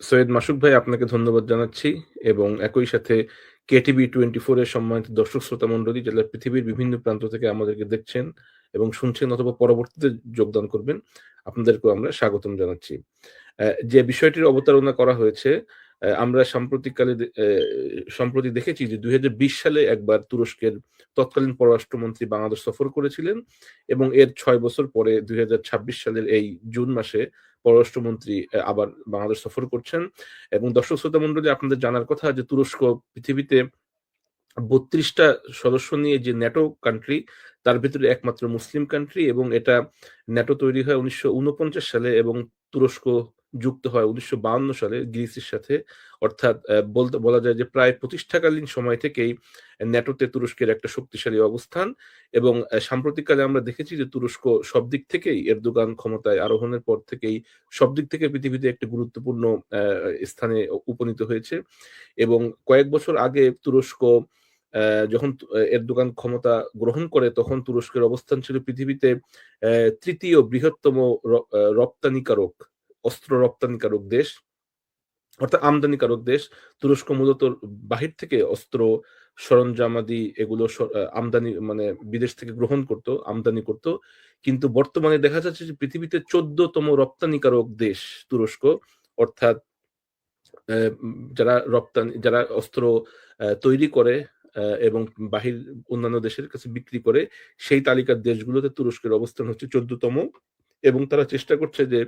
সৈয়দ মাসুক ভাই, আপনাকে ধন্যবাদ জানাচ্ছি এবং একই সাথে কেটিভি 24 এর সম্মানিত দর্শক শ্রোতা মণ্ডলী যারা পৃথিবীর বিভিন্ন প্রান্ত থেকে আমাদেরকে দেখছেন এবং শুনছেন অথবা পরবর্তীতে যোগদান করবেন, আপনাদেরকেও আমরা স্বাগতম জানাচ্ছি। যে বিষয়টির অবতারণা করা হয়েছে, আমরা সম্প্রতি দেখেছি যে ২০২০ সালে একবার তুরস্কের তৎকালীন পররাষ্ট্রমন্ত্রী বাংলাদেশ সফর করেছিলেন এবং এর ৬ বছর পরে ২০২৬ সালের এই জুন মাসে পররাষ্ট্রমন্ত্রী আবার বাংলাদেশ সফর করছেন। এবং দর্শক শ্রোতা মণ্ডলী, আপনাদের জানার কথা যে তুরস্ক পৃথিবীতে ৩২ টা সদস্য নিয়ে যে ন্যাটো কান্ট্রি, তার ভেতরে একমাত্র মুসলিম কান্ট্রি এবং এটা ন্যাটো তৈরি হয় ১৯৪৯ সালে এবং তুরস্ক যুক্ত হয় ১৯৫২ সালে গ্রিসের সাথে। অর্থাৎ বলা যায় যে প্রায় প্রতিষ্ঠাকালীন সময় থেকেই ন্যাটোতে তুরস্কের একটা শক্তিশালী অবস্থান এবং সাম্প্রতিককালে আমরা দেখেছি যে তুরস্ক সব দিক থেকেই এরদোগান ক্ষমতায় আরোহণের পর থেকেই সব দিক থেকে পৃথিবীতে একটি গুরুত্বপূর্ণ স্থানে উপনীত হয়েছে এবং কয়েক বছর আগে তুরস্ক যখন এরদোগান ক্ষমতা গ্রহণ করে তখন তুরস্কের অবস্থান ছিল পৃথিবীতে ৩য় বৃহত্তম রপ্তানিকারক, অস্ত্র রপ্তানিকারক দেশ, অর্থাৎ আমদানিকারক দেশ। তুরস্ক মূলত বাহির থেকে অস্ত্র, সরঞ্জামাদি এগুলো আমদানি মানে বিদেশ থেকে গ্রহণ করত, আমদানি করত। কিন্তু বর্তমানে দেখা যাচ্ছে যে পৃথিবীতে ১৪তম রপ্তানিকারক দেশ তুরস্ক। অর্থাৎ যারা অস্ত্র তৈরি করে এবং অন্যান্য দেশের কাছে বিক্রি করে, সেই তালিকার দেশগুলোতে তুরস্কের অবস্থান হচ্ছে ১৪তম এবং তারা চেষ্টা করছে যে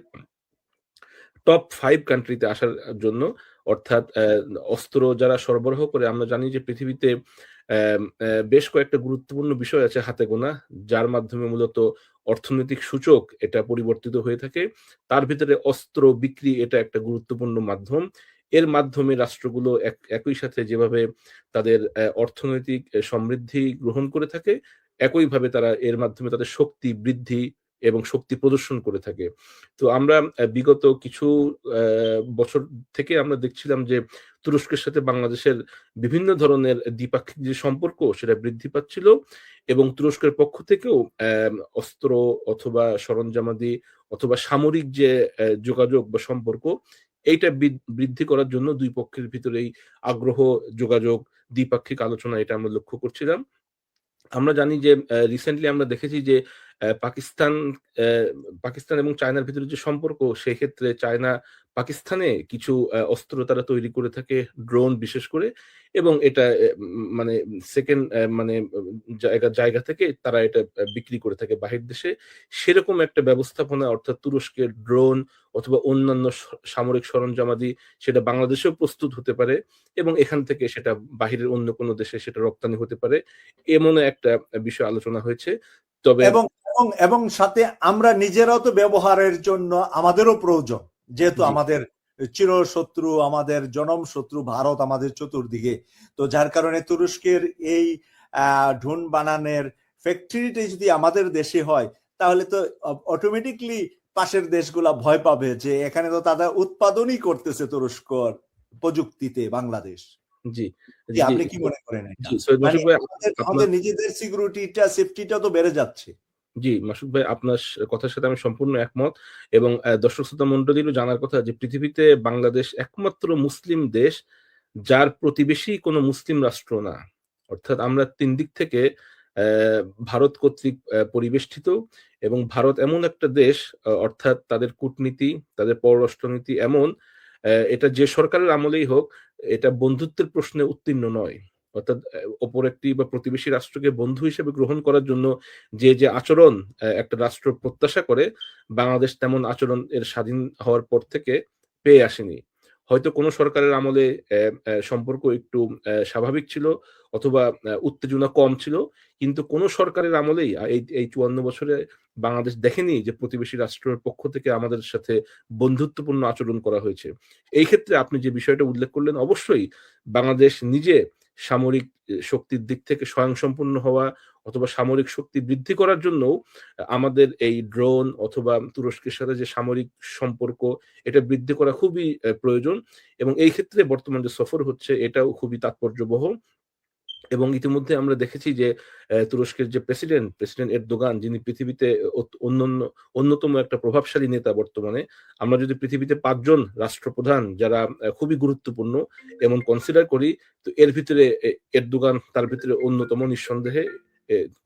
টপ ৫ কান্ট্রিতে আসার জন্য। অর্থাৎ অস্ত্র যারা সরবরাহ করে, আমরা জানি যে পৃথিবীতে বেশ কয়েকটা গুরুত্বপূর্ণ বিষয় আছে হাতে গোনা, যার মাধ্যমে মূলত অর্থনৈতিক সূচক এটা পরিবর্তিত হয়ে থাকে। তার ভিতরে অস্ত্র বিক্রি এটা একটা গুরুত্বপূর্ণ মাধ্যম। এর মাধ্যমে রাষ্ট্রগুলো একই সাথে যেভাবে তাদের অর্থনৈতিক সমৃদ্ধি গ্রহণ করে থাকে, একইভাবে তারা এর মাধ্যমে তাদের শক্তি বৃদ্ধি এবং শক্তি প্রদর্শন করে থাকে। তো আমরা বিগত কিছু বছর থেকে আমরা দেখছিলাম যে তুরস্কের সাথে বাংলাদেশের বিভিন্ন ধরনের দ্বিপাক্ষিক যে সম্পর্ক সেটা বৃদ্ধি পাচ্ছিল এবং তুরস্কের পক্ষ থেকেও অস্ত্র অথবা সরঞ্জামাদি অথবা সামরিক যে যোগাযোগ বা সম্পর্ক, এইটা বৃদ্ধি করার জন্য ২ পক্ষের ভিতরেই আগ্রহ, যোগাযোগ, দ্বিপাক্ষিক আলোচনা এটা আমরা লক্ষ্য করছিলাম। আমরা জানি যে রিসেন্টলি আমরা দেখেছি যে অ্যা পাকিস্তান অ্যা পাকিস্তান এবং চায়নার ভিতরে যে সম্পর্ক, সেক্ষেত্রে চায়না পাকিস্তানে কিছু অস্ত্র তারা তৈরি করে থাকে, ড্রোন বিশেষ করে, এবং এটা মানে সেকেন্ড মানে জায়গা থেকে তারা এটা বিক্রি করে থাকে বাহির দেশে। সেরকম একটা ব্যবস্থাপনা, অর্থাৎ তুরস্কের ড্রোন অথবা অন্যান্য সামরিক সরঞ্জামাদি সেটা বাংলাদেশেও প্রস্তুত হতে পারে এবং এখান থেকে সেটা বাহিরের অন্য কোনো দেশে সেটা রপ্তানি হতে পারে। এমনও একটা বিষয় আলোচনা হয়েছে। তবে এবং এবং এবং সাথে আমরা নিজেরাও তো ব্যবহারের জন্য আমাদেরও প্রয়োজন, যেহেতু জি, আমাদের চিরশত্রু, আমাদের জনম শত্রু ভারত আমাদের চতুর্দিকে। তো যার কারণে তুরস্কের এই ড্রোন বানানোর ফ্যাক্টরিটি যদি আমাদের দেশে হয়, তাহলে তো অটোমেটিকলি পাশের দেশগুলা ভয় পাবে যে এখানে তো তারা উৎপাদনই করতেছে তুরস্কর প্রযুক্তিতে বাংলাদেশ। জি, জি, জি, আপনি কি মনে করেন এটা? জি, সৈয়দ মানে মাসুদ ভাই, আপনার আমাদের নিজেদের সিকিউরিটিটা, সেফটিটা তো বেড়ে যাচ্ছে। জি, মাসুদ ভাই, আপনার কথার সাথে আমি সম্পূর্ণ একমত এবং দর্শক শ্রোতা মণ্ডলীরও জানার কথা যে পৃথিবীতে বাংলাদেশ একমাত্র মুসলিম দেশ যার প্রতিবেশী কোনো মুসলিম রাষ্ট্র না। অর্থাৎ আমরা ৩ দিক থেকে অ্যা ভারত কর্তৃক পরিবেষ্টিত এবং ভারত এমন একটা দেশ, অর্থাৎ তাদের কূটনীতি, তাদের পররাষ্ট্রনীতি এমন, এটা যে সরকারের আমলেই হোক, এটা বন্ধুত্বের প্রশ্নে উত্তীর্ণ নয়। অর্থাৎ অপর একটি বা প্রতিবেশী রাষ্ট্রকে বন্ধু হিসেবে গ্রহণ করার জন্য যে আচরণ একটা রাষ্ট্র প্রত্যাশা করে, বাংলাদেশ তেমন আচরণ এর স্বাধীন হওয়ার পর থেকে পেয়ে আসেনি। হয়তো কোনো সরকারের আমলে সম্পর্ক একটু স্বাভাবিক ছিল অথবা উত্তেজনা কম ছিল। কিন্তু কোনো সরকারের আমলেই এই ৫৪ বছরে বাংলাদেশ দেখেনি যে প্রতিবেশী রাষ্ট্রের পক্ষ থেকে আমাদের সাথে বন্ধুত্বপূর্ণ আচরণ করা হয়েছে। এই ক্ষেত্রে আপনি যে বিষয়টা উল্লেখ করলেন, অবশ্যই বাংলাদেশ নিজে সামরিক শক্তির দিক থেকে স্বয়ংসম্পূর্ণ হওয়া অথবা সামরিক শক্তি বৃদ্ধি করার জন্যও আমাদের এই ড্রোন অথবা তুরস্কের সাথে যে সামরিক সম্পর্ক, এটা বৃদ্ধি করা খুবই প্রয়োজন এবং এই ক্ষেত্রে বর্তমান যে সফর হচ্ছে এটাও খুবই তাৎপর্যবহ। এবং ইতিমধ্যে আমরা দেখেছি যে তুরস্কের যে প্রেসিডেন্ট এরদোগান, যিনি পৃথিবীতে অন্যতম একটা প্রভাবশালী নেতা বর্তমানে। আমরা যদি পৃথিবীতে ৫ জন রাষ্ট্রপ্রধান যারা খুবই গুরুত্বপূর্ণ এমন কনসিডার করি, তো এর ভিতরে এরদোগান তার ভিতরে অন্যতম নিঃসন্দেহে।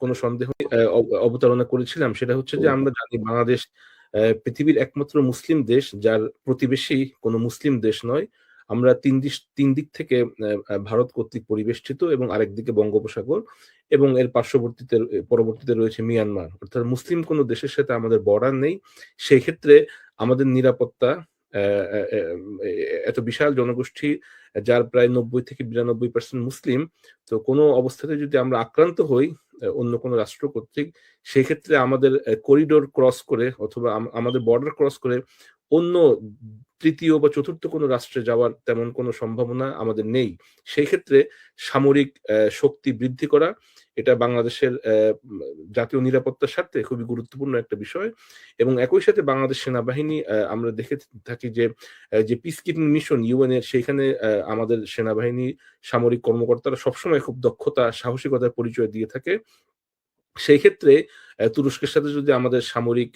কোনো সন্দেহ অবতারণা করেছিলাম। সেটা হচ্ছে যে আমরা জানি বাংলাদেশ পৃথিবীর একমাত্র মুসলিম দেশ যার প্রতিবেশী কোনো মুসলিম দেশ নয়। আমরা ৩ দিক থেকে ভারত কর্তৃক পরিবেষ্টিত এবং আরেকদিকে বঙ্গোপসাগর এবং এর পরবর্তীতে রয়েছে মিয়ানমার। অর্থাৎ মুসলিম কোনো দেশের সাথে আমাদের বর্ডার নেই। সেই ক্ষেত্রে আমাদের নিরাপত্তা অ্যা অ্যা অ্যা এত বিশাল জনগোষ্ঠী যার প্রায় ৯০-৯২% মুসলিম। তো কোনো অবস্থাতে যদি আমরা আক্রান্ত হই অন্য কোনো রাষ্ট্র কর্তৃক, সেক্ষেত্রে আমাদের করিডোর ক্রস করে অথবা আমাদের বর্ডার ক্রস করে অন্য ৩য় বা ৪র্থ কোনো রাষ্ট্রে যাওয়ার তেমন কোনো সম্ভাবনা আমাদের নেই। সেই ক্ষেত্রে সামরিক শক্তি বৃদ্ধি করা এটা বাংলাদেশের জাতীয় নিরাপত্তার স্বার্থে খুবই গুরুত্বপূর্ণ একটা বিষয়। এবং একই সাথে বাংলাদেশ সেনাবাহিনী আমরা দেখে থাকি যে পিস কিপিং মিশন ইউএন এর সেইখানে আমাদের সেনাবাহিনী সামরিক কর্মকর্তারা সবসময় খুব দক্ষতা, সাহসিকতার পরিচয় দিয়ে থাকে। সেই ক্ষেত্রে তুরস্কের সাথে যদি আমাদের সামরিক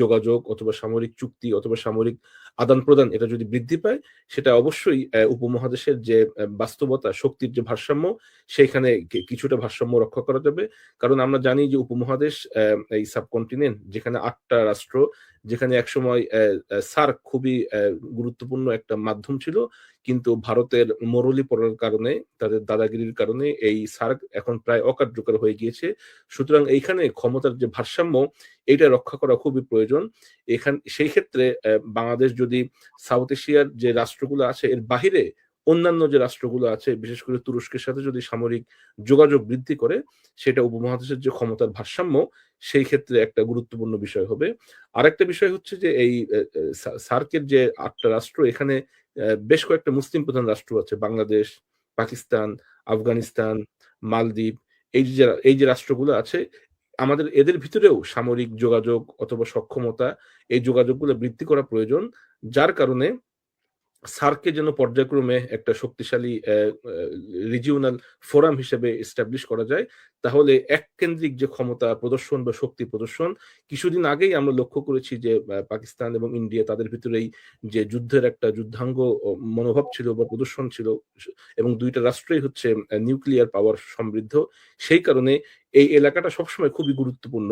যোগাযোগ অথবা সামরিক চুক্তি অথবা সামরিক আদান-প্রদান এটা যদি বৃদ্ধি পায়, সেটা অবশ্যই উপমহাদেশের যে বাস্তবতা, শক্তির যে ভারসাম্য, সেইখানে কিছুটা ভারসাম্য রক্ষা করা যাবে। কারণ আমরা জানি যে উপমহাদেশ এই সাবকন্টিনেন্ট যেখানে ৮ টা রাষ্ট্র, যেখানে একসময় সার্ক খুবই গুরুত্বপূর্ণ একটা মাধ্যম ছিল। কিন্তু ভারতের মরলি পড়ার কারণে, তাদের দাদাগিরির কারণে এই সার্ক এখন প্রায় অকার্যকর হয়ে গিয়েছে। সুতরাং এইখানে ক্ষমতার যে ভারসাম্য, এইটা রক্ষা করা খুবই প্রয়োজন। সেই ক্ষেত্রে বাংলাদেশ যদি সাউথ এশিয়ার যে রাষ্ট্রগুলো আছে এর বাহিরে অন্যান্য যে রাষ্ট্রগুলো আছে, বিশেষ করে তুরস্কের সাথে যদি সামরিক যোগাযোগ বৃদ্ধি করে, সেটা উপমহাদেশের যে ক্ষমতার ভারসাম্য, সেই ক্ষেত্রে একটা গুরুত্বপূর্ণ বিষয় হবে। আরেকটা বিষয় হচ্ছে যে এই সার্কের যে ৮ টা রাষ্ট্র, এখানে বেশ কয়েকটা মুসলিম প্রধান রাষ্ট্র আছে। বাংলাদেশ, পাকিস্তান, আফগানিস্তান, মালদ্বীপ। এই যে রাষ্ট্রগুলো আছে, আমাদের এদের ভিতরেও সামরিক যোগাযোগ অথবা সক্ষমতা, এই যোগাযোগগুলো বৃদ্ধি করা প্রয়োজন। যার কারণে সার্ককে যেন পর্যায়ক্রমে একটা শক্তিশালী রিজিওনাল ফোরাম হিসেবে এস্টাবলিশ করা যায়। তাহলে এককেন্দ্রিক যে ক্ষমতা প্রদর্শন বা শক্তি প্রদর্শন, কিছুদিন আগেই আমরা লক্ষ্য করেছি যে পাকিস্তান এবং ইন্ডিয়া তাদের ভিতরেই যে যুদ্ধের একটা যুদ্ধাঙ্গ মনোভাব ছিল বা প্রদর্শন ছিল, এবং ২ টা রাষ্ট্রই হচ্ছে নিউক্লিয়ার পাওয়ার সমৃদ্ধ। সেই কারণে এই এলাকাটা সবসময় খুবই গুরুত্বপূর্ণ।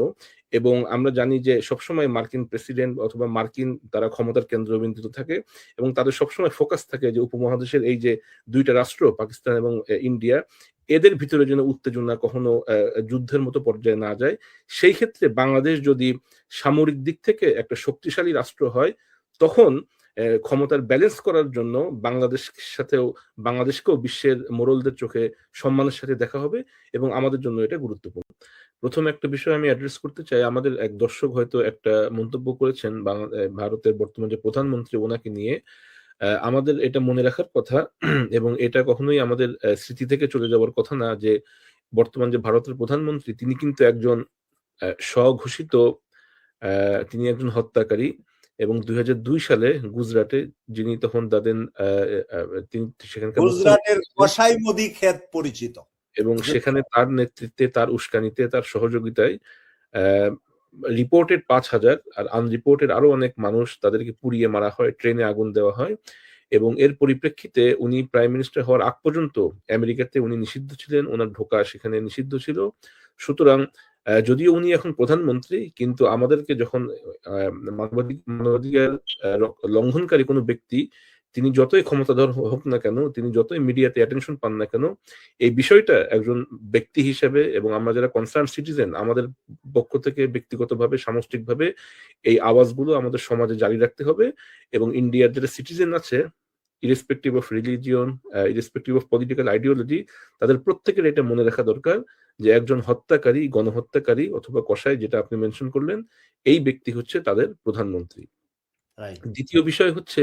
এবং আমরা জানি যে সবসময় মার্কিন প্রেসিডেন্ট অথবা মার্কিন তারা ক্ষমতার কেন্দ্রবিন্দুতে থাকে এবং তাদের সবসময় ফোকাস থাকে যে উপমহাদেশের এই যে ২ টা রাষ্ট্র পাকিস্তান এবং ইন্ডিয়া, এদের ভিতরে যেন উত্তেজনা কখনো যুদ্ধের মতো পর্যায়ে না যায়। সেই ক্ষেত্রে বাংলাদেশ যদি সামরিক দিক থেকে একটা শক্তিশালী রাষ্ট্র হয়, তখন ক্ষমতার ব্যালেন্স করার জন্য বাংলাদেশকেও বিশ্বের মোড়লদের চোখে সম্মানের সাথে দেখা হবে এবং আমাদের জন্য এটা গুরুত্বপূর্ণ। ১ম একটা বিষয় আমি অ্যাড্রেস করতে চাই। আমাদের এক দর্শক হয়তো একটা মন্তব্য করেছেন ভারতের বর্তমান যে প্রধানমন্ত্রী ওনাকে নিয়ে। আমাদের এটা মনে রাখার কথা এবং এটা কখনোই আমাদের স্মৃতি থেকে চলে যাওয়ার কথা না যে বর্তমান যে ভারতের প্রধানমন্ত্রী তিনি কিন্তু একজন স্বঘোষিত তিনি একজন হত্যাকারী। এবং ২০০২ সালে গুজরাটে যিনি তখন তিনি সেখানকার গুজরাটের কসাই মুদি ক্ষেত পরিচিত। এবং সেখানে তার নেতৃত্বে, তার উস্কানিতে, তার সহযোগিতায় রিপোর্টেড ৫,০০০ আর আনরিপোর্টেড আরো অনেক মানুষ তাদেরকে পুড়িয়ে মারা হয়, ট্রেনে আগুন দেওয়া হয়। এবং এর পরিপ্রেক্ষিতে উনি প্রাইম মিনিস্টার হওয়ার আগ পর্যন্ত আমেরিকাতে উনি নিষিদ্ধ ছিলেন, উনার ঢোকা সেখানে নিষিদ্ধ ছিল। সুতরাং যদিও উনি এখন প্রধানমন্ত্রী, কিন্তু আমাদেরকে যখন মানবাধিকার লঙ্ঘনকারী কোনো ব্যক্তি তিনি যতই ক্ষমতাধর হোক না কেন, তিনি যতই মিডিয়াতে অ্যাটেনশন পান না কেন, এই বিষয়টা একজন ব্যক্তি হিসেবে এবং আমরা যারা কনসার্ন সিটিজেন আমাদের পক্ষ থেকে ব্যক্তিগতভাবে সামষ্টিকভাবে এই আওয়াজগুলো আমাদের সমাজে জারি রাখতে হবে। এবং ইন্ডিয়ার যারা সিটিজেন আছে, irrespective of religion, irrespective of political ideology, তাদের প্রত্যেকের এটা মনে রাখা দরকার যে একজন হত্যাকারী, গণহত্যাকারী অথবা কসাই, যেটা আপনি মেনশন করলেন, এই ব্যক্তি হচ্ছে তাদের প্রধানমন্ত্রী। দ্বিতীয় বিষয় হচ্ছে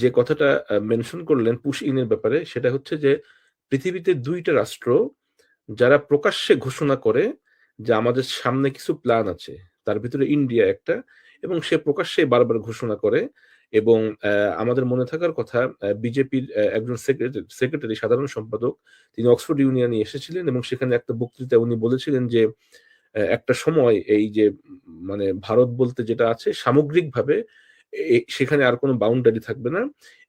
যে কথাটা মেনশন করলেন পুশ ইনের ব্যাপারে, সেটা হচ্ছে যে পৃথিবীতে ২ টা রাষ্ট্র যারা প্রকাশ্যে ঘোষণা করে যে আমাদের সামনে কিছু প্ল্যান আছে, তার ভিতরে ইন্ডিয়া একটা, এবং সে প্রকাশ্যে বারবার ঘোষণা করে এবং আমাদের মনে থাকার কথা বিজেপির একজন সেক্রেটারি সাধারণ সম্পাদক তিনি অক্সফোর্ড ইউনিয়নে এসেছিলেন এবং সেখানে একটা বক্তৃতায় উনি বলেছিলেন যে একটা সময় এই যে মানে ভারত বলতে যেটা আছে সামগ্রিকভাবে সেখানে আর কোনো বাউন্ডারি থাকবে না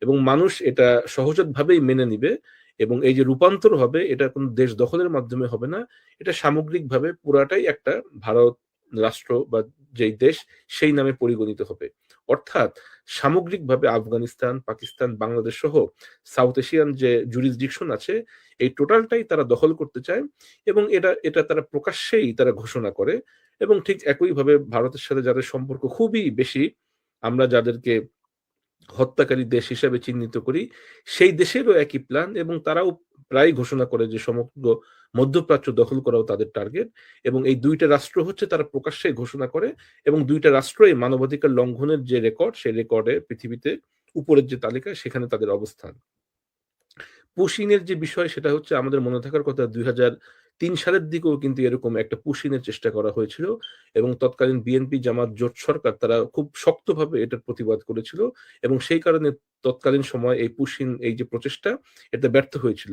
এবং মানুষ এটা সহজাতভাবেই মেনে নিবে এবং এই যে রূপান্তর হবে এটা কোনো দেশ দখলের মাধ্যমে হবে না, এটা সামগ্রিকভাবে পুরাটাই একটা ভারত রাষ্ট্র বা যেই দেশ সেই নামে পরিগণিত হবে। অর্থাৎ সামগ্রিকভাবে আফগানিস্তান, পাকিস্তান, বাংলাদেশ সহ সাউথ এশিয়ান যে জুরিসডিকশন আছে এই টোটালটাই তারা দখল করতে চায় এবং এটা এটা তারা প্রকাশ্যেই তারা ঘোষণা করে এবং ঠিক একইভাবে ভারতের সাথে যাদের সম্পর্ক খুবই বেশি, আমরা যাদেরকে হত্যাকারী দেশ হিসেবে চিহ্নিত করি, সেই দেশেরও একই প্ল্যান এবং তারাও প্রায় ঘোষণা করে যে সমগ্র মধ্যপ্রাচ্য দখল করাও তাদের টার্গেট এবং এই দুইটা রাষ্ট্র হচ্ছে তারা প্রকাশ্যে ঘোষণা করে এবং দুইটা রাষ্ট্রই মানবাধিকার লঙ্ঘনের যে রেকর্ড সেই রেকর্ডে পৃথিবীতে উপরের যে তালিকা সেখানে তাদের অবস্থান। পুশিনের যে বিষয় সেটা হচ্ছে আমাদের মনে থাকার কথা 2003 সালের দিকেও কিন্তু এরকম একটা পুশিনের চেষ্টা করা হয়েছিল এবং তৎকালীন বিএনপি জামাত জোট সরকার তারা খুব শক্তভাবে এটার প্রতিবাদ করেছিল এবং সেই কারণে তৎকালীন সময় এই পুশিন এই যে প্রচেষ্টা এটা ব্যর্থ হয়েছিল।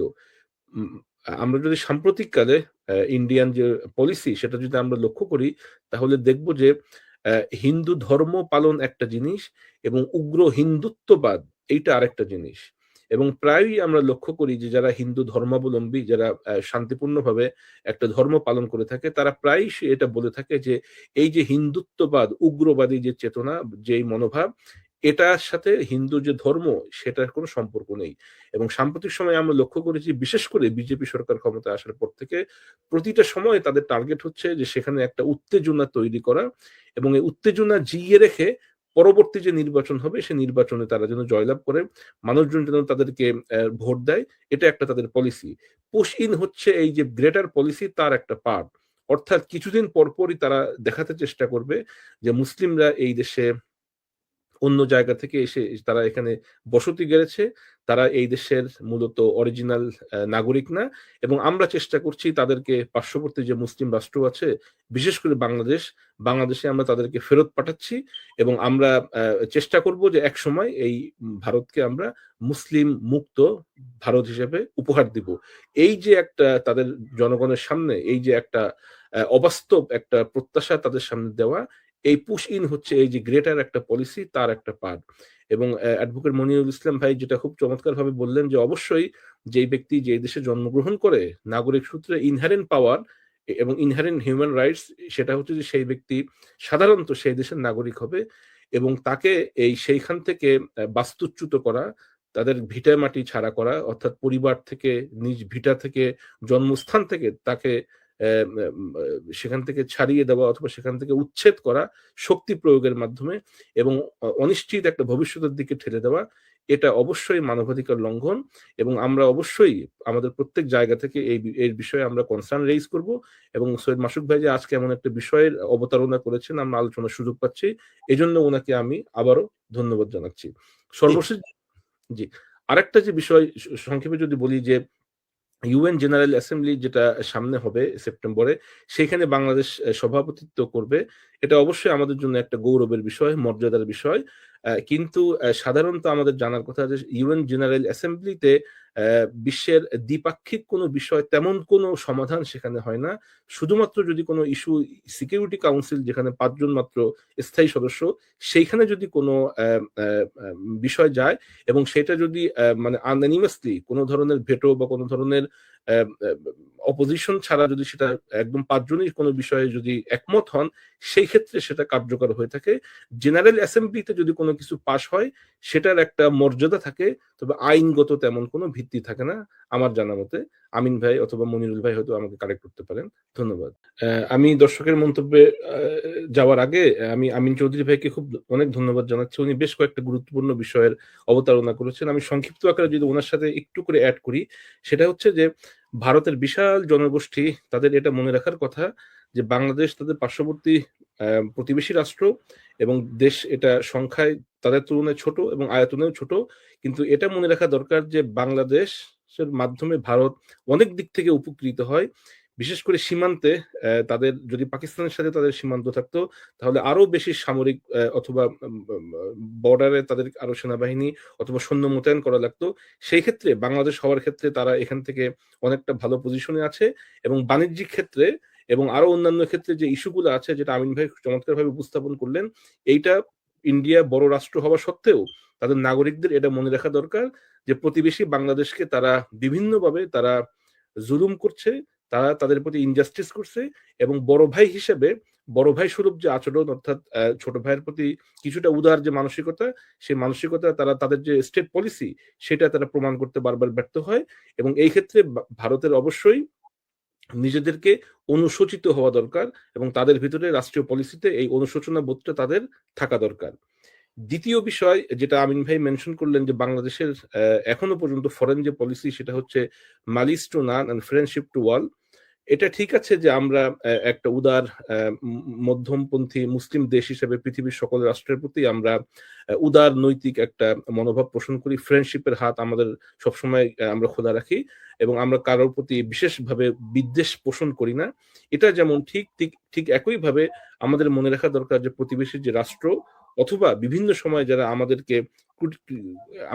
উম, আমরা যদি সাম্প্রতিককালে ইন্ডিয়ান যে পলিসি সেটা যদি আমরা লক্ষ্য করি তাহলে দেখব যে হিন্দু ধর্ম পালন একটা জিনিস এবং উগ্র হিন্দুত্ববাদ এইটা আরেকটা জিনিস এবং প্রায়ই আমরা লক্ষ্য করি যে যারা হিন্দু ধর্মাবলম্বী যারা শান্তিপূর্ণভাবে একটা ধর্ম পালন করে থাকে তারা প্রায়ই এটা বলে থাকে যে এই যে হিন্দুত্ববাদ উগ্রবাদী যে চেতনা যেই মনোভাব এটার সাথে হিন্দু যে ধর্ম সেটার কোনো সম্পর্ক নেই এবং সাম্প্রতিক সময়ে আমরা লক্ষ্য করেছি বিশেষ করে বিজেপি সরকার ক্ষমতায় আসার পর থেকে প্রতিটা সময় তাদের টার্গেট হচ্ছে যে সেখানে একটা উত্তেজনা তৈরি করা এবং এই উত্তেজনা জিইয়ে রেখে পরবর্তী যে নির্বাচন হবে সে নির্বাচনে তারা যেন জয়লাভ করে মানুষজন যেন তাদেরকে ভোট দেয়, এটা একটা তাদের পলিসি। পুশ ইন হচ্ছে এই যে গ্রেটার পলিসি তার একটা পার্ট। অর্থাৎ কিছুদিন পরপরই তারা দেখাতে চেষ্টা করবে যে মুসলিমরা এই দেশে অন্য জায়গা থেকে এসে তারা এখানে বসতি গেড়েছে, তারা এই দেশের মূলত অরিজিনাল নাগরিক না এবং আমরা চেষ্টা করছি তাদেরকে পার্শ্ববর্তী যে মুসলিম রাষ্ট্র আছে বিশেষ করে বাংলাদেশে আমরা তাদেরকে ফেরত পাঠাচ্ছি এবং আমরা চেষ্টা করব যে একসময় এই ভারতকে আমরা মুসলিম মুক্ত ভারত হিসেবে উপহার দিব। এই যে একটা তাদের জনগণের সামনে এই যে একটা অবাস্তব একটা প্রত্যাশা তাদের সামনে দেওয়া, এই পুশ ইন হচ্ছে এই যে গ্রেটার একটা পলিসি তার একটা পার্ট এবং অ্যাডভোকেট মনিরুল ইসলাম ভাই যেটা খুব চমৎকার ভাবে বললেন যে অবশ্যই যেই ব্যক্তি যে দেশে জন্মগ্রহণ করে নাগরিক সূত্রে ইনহারেন্ট পাওয়ার এবং ইনহারেন্ট হিউম্যান রাইটস সেটা হচ্ছে যে সেই ব্যক্তি সাধারণত সেই দেশের নাগরিক হবে এবং তাকে এই সেইখান থেকে বাস্তুচ্যুত করা, তাদের ভিটা মাটি ছাড়া করা অর্থাৎ পরিবার থেকে নিজ ভিটা থেকে জন্মস্থান থেকে তাকে সেখান থেকে ছাড়িয়ে দেওয়া অথবা সেখান থেকে উচ্ছেদ করা শক্তি প্রয়োগের মাধ্যমে এবং অনিশ্চিত একটা ভবিষ্যতের দিকে ঠেলে দেওয়া, এটা অবশ্যই মানবাধিকার লঙ্ঘন এবং আমরা অবশ্যই আমাদের প্রত্যেক জায়গা থেকে এর বিষয়ে আমরা কনসার্ন রেইজ করব এবং সৈয়দ মাসুক ভাই যে আজকে এমন একটা বিষয়ের অবতারণা করেছেন আমরা আলোচনার সুযোগ পাচ্ছি এজন্য ওনাকে আমি আবারও ধন্যবাদ জানাচ্ছি। সর্বশেষ জি, আরেকটা যে বিষয় সংক্ষেপে যদি বলি যে ইউএন জেনারেল অ্যাসেম্বলি যেটা সামনে হবে সেপ্টেম্বরে সেখানে বাংলাদেশ সভাপতিত্ব করবে, এটা অবশ্যই আমাদের জন্য একটা গৌরবের বিষয়, মর্যাদার বিষয়। কিন্তু সাধারণত আমাদের জানার কথা যে ইউএন জেনারেল অ্যাসেম্বলিতে বিশ্বের দ্বিপাক্ষিক কোনো বিষয় তেমন কোনো সমাধান সেখানে হয় না। শুধুমাত্র যদি কোনো ইস্যু সিকিউরিটি কাউন্সিল যেখানে ৫ জন মাত্র স্থায়ী সদস্য সেইখানে যদি কোনো বিষয় যায় এবং সেটা যদি মানে আনঅ্যানিমাসলি কোনো ধরনের ভেটো বা কোনো ধরনের অপোজিশন ছাড়া যদি সেটা একদম ৫ জনই কোনো বিষয়ে যদি একমত হন সেই ক্ষেত্রে সেটা কার্যকর হয়ে থাকে। জেনারেল অ্যাসেম্বলিতে যদি কোনো কিছু পাশ হয় সেটার একটা মর্যাদা থাকে, তবে আইনগত তেমন কোনো ভিত্তি থাকে না আমার জানা মতে। আমিন ভাই অথবা মনিরুল ভাই হয়তো আমাকে কারেক্ট করতে পারেন। ধন্যবাদ। আমি দর্শকের মন্তব্যে যাওয়ার আগে আমি আমিন চৌধুরী ভাইকে খুব অনেক ধন্যবাদ জানাচ্ছি। উনি বেশ কয়েকটা গুরুত্বপূর্ণ বিষয়ের অবতারণা করেছেন। আমি সংক্ষিপ্ত আকারে যদি ওনার সাথে একটু করে অ্যাড করি সেটা হচ্ছে যে ভারতের বিশাল জনগোষ্ঠী তাদের এটা মনে রাখার কথা যে বাংলাদেশ তাদের পার্শ্ববর্তী প্রতিবেশী রাষ্ট্র এবং দেশ এটা সংখ্যায় তাদের তুলনায় ছোট এবং আয়তনেও ছোট, কিন্তু এটা মনে রাখা দরকার যে বাংলাদেশের মাধ্যমে ভারত অনেক দিক থেকে উপকৃত হয়। বিশেষ করে সীমান্তে তাদের যদি পাকিস্তানের সাথে তাদের সীমান্ত থাকতো তাহলে আরো বেশি সামরিক অথবা বর্ডারে তাদের আরো সেনাবাহিনী অথবা সৈন্য মোতায়েন করা লাগতো। সেই ক্ষেত্রে বাংলাদেশ হওয়ার ক্ষেত্রে তারা এখান থেকে অনেকটা ভালো পজিশনে আছে এবং বাণিজ্যিক ক্ষেত্রে এবং আরো অন্যান্য ক্ষেত্রে যে ইস্যুগুলো আছে যেটা আমিন ভাই চমৎকারভাবে উপস্থাপন করলেন, এইটা ইন্ডিয়া বড় রাষ্ট্র হওয়া সত্ত্বেও তাদের নাগরিকদের এটা মনে রাখা দরকার যে প্রতিবেশী বাংলাদেশকে তারা বিভিন্নভাবে তারা জুলুম করছে, তারা তাদের প্রতি ইনজাস্টিস করছে এবং বড় ভাই হিসেবে বড় ভাই স্বরূপ যে আচরণ অর্থাৎ ছোট ভাইয়ের প্রতি কিছুটা উদার যে মানসিকতা, সেই মানসিকতা তারা তাদের যে স্টেট পলিসি সেটা তারা প্রমাণ করতে বারবার ব্যর্থ হয় এবং এই ক্ষেত্রে ভারতের অবশ্যই নিজেদেরকে অনুশোচিত হওয়া দরকার এবং তাদের ভিতরে রাষ্ট্রীয় পলিসিতে এই অনুশোচনা বোধটা তাদের থাকা দরকার। দ্বিতীয় বিষয় যেটা আমিন ভাই মেনশন করলেন যে বাংলাদেশের এখনো পর্যন্ত ফরেন যে পলিসি সেটা হচ্ছে malice to none and friendship to all. এটা ঠিক আছে যে আমরা একটা উদার মধ্যমপন্থী মুসলিম দেশ হিসেবে পৃথিবীর সকল রাষ্ট্রের প্রতি আমরা উদার নৈতিক একটা মনোভাব পোষণ করি, ফ্রেন্ডশিপের হাত আমাদের সবসময় আমরা খোলা রাখি এবং আমরা কারোর প্রতি বিশেষভাবে বিদ্বেষ পোষণ করি না। এটা যেমন ঠিক ঠিক ঠিক একইভাবে আমাদের মনে রাখা দরকার যে প্রতিবেশী যে রাষ্ট্র অথবা বিভিন্ন সময় যারা আমাদেরকে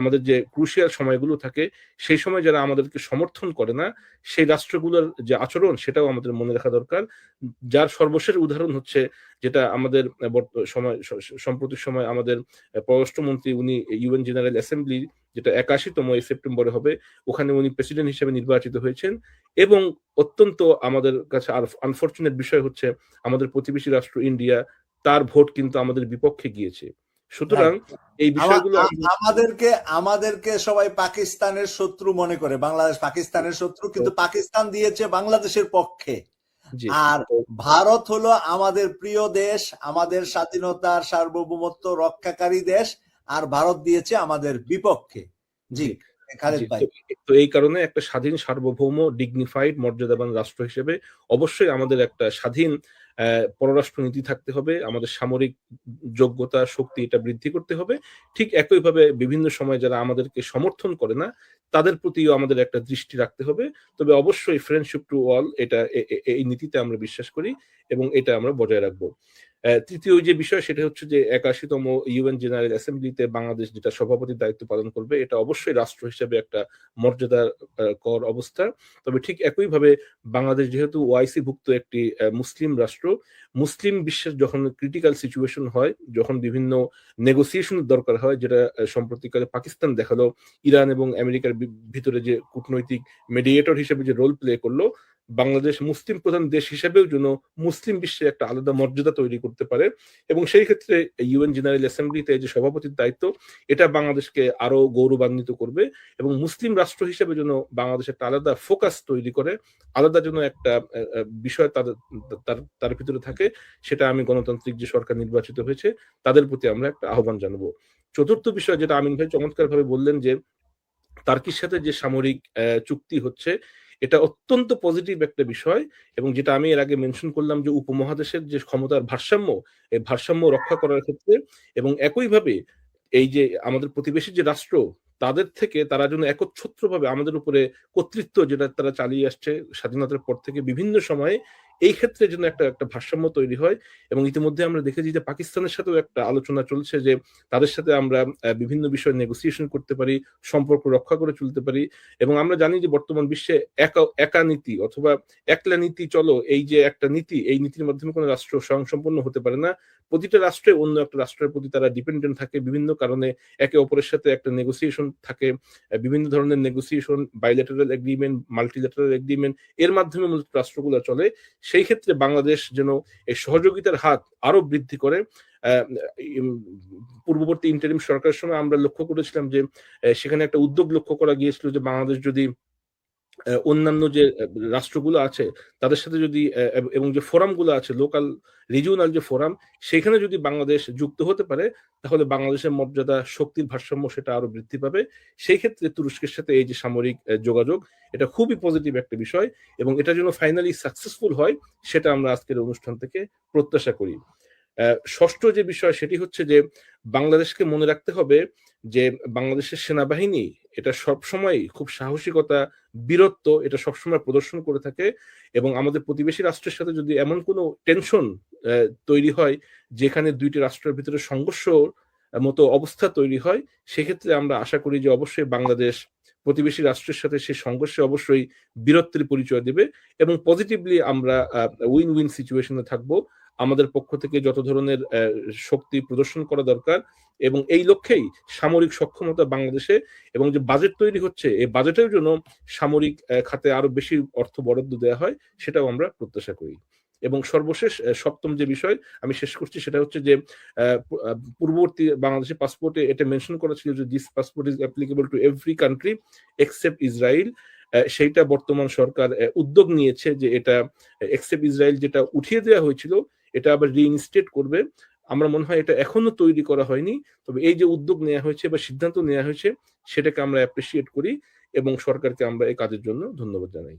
আমাদের যে ক্রুশিয়াল সময়গুলো থাকে সেই সময় যারা আমাদেরকে সমর্থন করে না সেই রাষ্ট্রগুলোর যে আচরণ সেটাও আমাদের মনে রাখা দরকার। যার সর্বশেষ উদাহরণ হচ্ছে যেটা আমাদের সাম্প্রতিক সময় আমাদের পররাষ্ট্রমন্ত্রী উনি ইউএন জেনারেল অ্যাসেম্বলি যেটা 81তম এই সেপ্টেম্বরে হবে ওখানে উনি প্রেসিডেন্ট হিসেবে নির্বাচিত হয়েছেন এবং অত্যন্ত আমাদের কাছে আর আনফরচুনেট বিষয় হচ্ছে আমাদের প্রতিবেশী রাষ্ট্র ইন্ডিয়া তার ভোট কিন্তু আমাদের বিপক্ষে গিয়েছে। সুতরাং এই বিষয়গুলো আমাদেরকে আমাদেরকে সবাই পাকিস্তানের শত্রু মনে করে, বাংলাদেশ পাকিস্তানের শত্রু, কিন্তু পাকিস্তান দিয়েছে বাংলাদেশের পক্ষে। আর ভারত হলো আমাদের প্রিয় দেশ, আমাদের স্বাধীনতার সার্বভৌমত্ব রক্ষাকারী দেশ, আর ভারত দিয়েছে আমাদের বিপক্ষে। জি খালেদ ভাই, তো এই কারণে একটা স্বাধীন সার্বভৌম ডিগনিফাইড মর্যাদাবান রাষ্ট্র হিসেবে অবশ্যই আমাদের একটা স্বাধীন পররাষ্ট্রনীতি থাকতে হবে, আমাদের সামরিক যোগ্যতা শক্তি এটা বৃদ্ধি করতে হবে। ঠিক একইভাবে বিভিন্ন সময় যারা আমাদেরকে সমর্থন করে না তাদের প্রতিও আমাদের একটা দৃষ্টি রাখতে হবে। তবে অবশ্যই ফ্রেন্ডশিপ টু অল এটা এই নীতিতে আমরা বিশ্বাস করি এবং এটা আমরা বজায় রাখবো। তৃতীয় যে বিষয় সেটা হচ্ছে যে 81তম ইউএন জেনারেল অ্যাসেম্বলিতে বাংলাদেশ যেটা সভাপতির দায়িত্ব পালন করবে এটা অবশ্যই রাষ্ট্র হিসেবে একটা মর্যাদার কর অবস্থা। তবে ঠিক একইভাবে বাংলাদেশ যেহেতু ওআইসি ভুক্ত একটি মুসলিম রাষ্ট্র, মুসলিম বিশ্বের যখন ক্রিটিক্যাল সিচুয়েশন হয়, যখন বিভিন্ন নেগোসিয়েশনের দরকার হয়, যেটা সম্প্রতিকালে পাকিস্তান দেখালো ইরান এবং আমেরিকার ভিতরে যে কূটনৈতিক মিডিয়েটর হিসেবে যে রোল প্লে করলো, বাংলাদেশ মুসলিম প্রধান দেশ হিসেবেও যেন মুসলিম বিশ্বে একটা আলাদা মর্যাদা তৈরি করতে পারে এবং সেই ক্ষেত্রে ইউএন জেনারেল অ্যাসেম্বলিতে যে সভাপতির দায়িত্ব এটা বাংলাদেশকে আরো গৌরবান্বিত করবে এবং মুসলিম রাষ্ট্র হিসেবে যেন বাংলাদেশ একটা আলাদা ফোকাস তৈরি করে, আলাদা যেন একটা বিষয় তার ভিতরে থাকে, সেটা আমি গণতান্ত্রিক যে সরকার নির্বাচিত হয়েছে তাদের প্রতি আমরা একটা আহ্বান জানাবো। চতুর্থ বিষয় যেটা আমিন ভাই চমৎকার ভাবে বললেন যে টার্কির সাথে যে সামরিক চুক্তি হচ্ছে এটা অত্যন্ত পজিটিভ একটা বিষয় এবং যেটা আমি এর আগে মেনশন করলাম যে উপমহাদেশের যে ক্ষমতার ভারসাম্য এই ভারসাম্য রক্ষা করার ক্ষেত্রে এবং একইভাবে এই যে আমাদের প্রতিবেশী যে রাষ্ট্র তাদের থেকে তারা যেন একচ্ছত্রভাবে আমাদের উপরে কর্তৃত্ব যেটা তারা চালিয়ে আসছে স্বাধীনতার পর থেকে বিভিন্ন সময়ে, এই ক্ষেত্রে যেন একটা ভারসাম্য তৈরি হয় এবং ইতিমধ্যে আমরা দেখেছি যে পাকিস্তানের সাথেও একটা আলোচনা চলছে যে তাদের সাথে আমরা বিভিন্ন বিষয়ে নেগোসিয়েশন করতে পারি, সম্পর্ক রক্ষা করে চলতে পারি এবং আমরা জানি যে বর্তমান বিশ্বে একা নীতি অথবা একলা নীতি চলো এই যে একটা নীতি, এই নীতির মাধ্যমে কোনো রাষ্ট্র স্বয়ংসম্পন্ন হতে পারে না। প্রতিটা রাষ্ট্রে অন্য একটা রাষ্ট্রের প্রতি তারা ডিপেন্ডেন্ট থাকে, বিভিন্ন কারণে একে অপরের সাথে একটা নেগোসিয়েশন থাকে, বিভিন্ন ধরনের negotiation, bilateral agreement, multilateral agreement এর মাধ্যমে মূলত রাষ্ট্রগুলো চলে। সেই ক্ষেত্রে বাংলাদেশ যেন এই সহযোগিতার হাত আরো বৃদ্ধি করে। পূর্ববর্তী ইন্টারিম সরকারের সময় আমরা লক্ষ্য করেছিলাম যে সেখানে একটা উদ্যোগ লক্ষ্য করা গিয়েছিল যে বাংলাদেশ যদি অন্যান্য যে রাষ্ট্রগুলো আছে তাদের সাথে যদি এবং যে ফোরামগুলো আছে লোকাল রিজিওনাল যে ফোরাম সেখানে যদি বাংলাদেশ যুক্ত হতে পারে তাহলে বাংলাদেশের মর্যাদা শক্তির ভারসাম্য সেটা আরো বৃদ্ধি পাবে। সেই ক্ষেত্রে তুরস্কের সাথে এই যে সামরিক যোগাযোগ এটা খুবই পজিটিভ একটা বিষয় এবং এটা যেন ফাইনালি সাকসেসফুল হয় সেটা আমরা আজকের অনুষ্ঠান থেকে প্রত্যাশা করি। ষষ্ঠ যে বিষয় সেটি হচ্ছে যে বাংলাদেশকে মনে রাখতে হবে যে বাংলাদেশের সেনাবাহিনী এটা সবসময় খুব সাহসিকতা, বীরত্ব এটা সবসময় প্রদর্শন করে থাকে, এবং আমাদের প্রতিবেশী রাষ্ট্রের সাথে যদি এমন কোনো টেনশন তৈরি হয় যেখানে দুইটি রাষ্ট্রের ভিতরে সংঘর্ষ মতো অবস্থা তৈরি হয়, সেক্ষেত্রে আমরা আশা করি যে অবশ্যই বাংলাদেশ প্রতিবেশী রাষ্ট্রের সাথে সেই সংঘর্ষে অবশ্যই বীরত্বের পরিচয় দেবে, এবং পজিটিভলি আমরা উইন উইন সিচুয়েশনে থাকবো। আমাদের পক্ষ থেকে যত ধরনের শক্তি প্রদর্শন করা দরকার, এবং এই লক্ষ্যেই সামরিক সক্ষমতা বাংলাদেশে, এবং যে বাজেট তৈরি হচ্ছে এই বাজেটের জন্য সামরিক খাতে আরো বেশি অর্থ বরাদ্দ দেওয়া হয়, সেটাও আমরা প্রত্যাশা করি। এবং সর্বশেষ সপ্তম যে বিষয় আমি শেষ করছি সেটা হচ্ছে যে পূর্ববর্তী বাংলাদেশের পাসপোর্টে এটা মেনশন করা ছিল যে this passport is applicable to every country except Israel. সেইটা বর্তমান সরকার উদ্যোগ নিয়েছে যে এটা এক্সেপ্ট ইসরায়েল যেটা উঠিয়ে দেওয়া হয়েছিল এটা আবার রিইনস্টেট করবে। আমরা মনে হয় এটা এখনো তৈরি করা হয়নি, তবে এই যে উদ্যোগ নেওয়া হয়েছে বা সিদ্ধান্ত নেওয়া হয়েছে সেটাকে আমরা অ্যাপ্রিসিয়েট করি, এবং সরকারকে আমরা এই কাজের জন্য ধন্যবাদ জানাই।